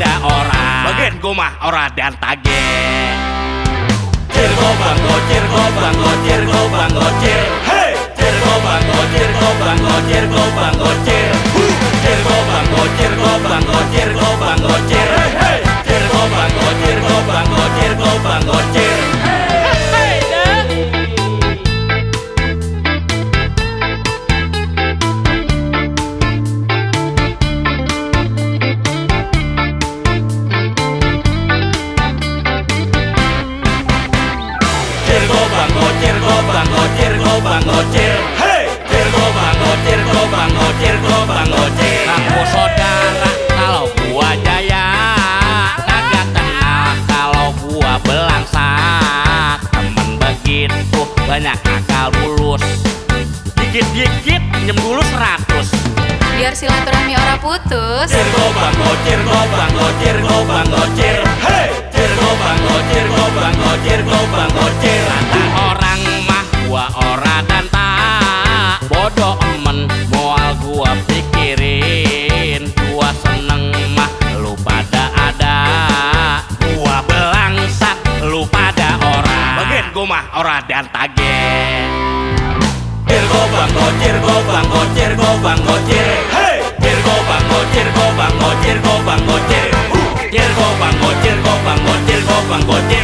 pada orang. Bagian gua mah ora dan tage. Cirgo bango, cirgo bango, cirgo bango, cir. Hey, cirgo bango, cirgo bango, cirgo bango, cir. Cirgo bango, cirgo bango, cirgo bango, cir. Hey, cirgo bango, cirgo bango, cirgo bango, cir. Cirgo bango, cirgo bango, cirgo bango, cir. Hey, cirgo bango, cirgo bango, cirgo bango, cir. Aku saudara kalau gua jaya, kagak kenal kalau gua belangsak. Temen begitu banyak akal bulus, dikit-dikit pinjem dulu 100. Biar silaturahmi ora putus. Cirgo bango, cirgo bango, cirgo bango, cir. Hey, cirgo bango, cirgo bango, cirgo bango, cir. Kata orang mah gua ora dan tak bodoh emen, moal gua pikirin. Gua seneng mah lu pada ada, gua belangsat lu pada orang. Bagian gua mah ora dan tage. Cirgo bango, cirgo bango, cirgo bango, cir. Hey, cirgo bango, cirgo bango, cirgo bango, cir. Cirgo bango, cirgo bango, cirgo bango, cir.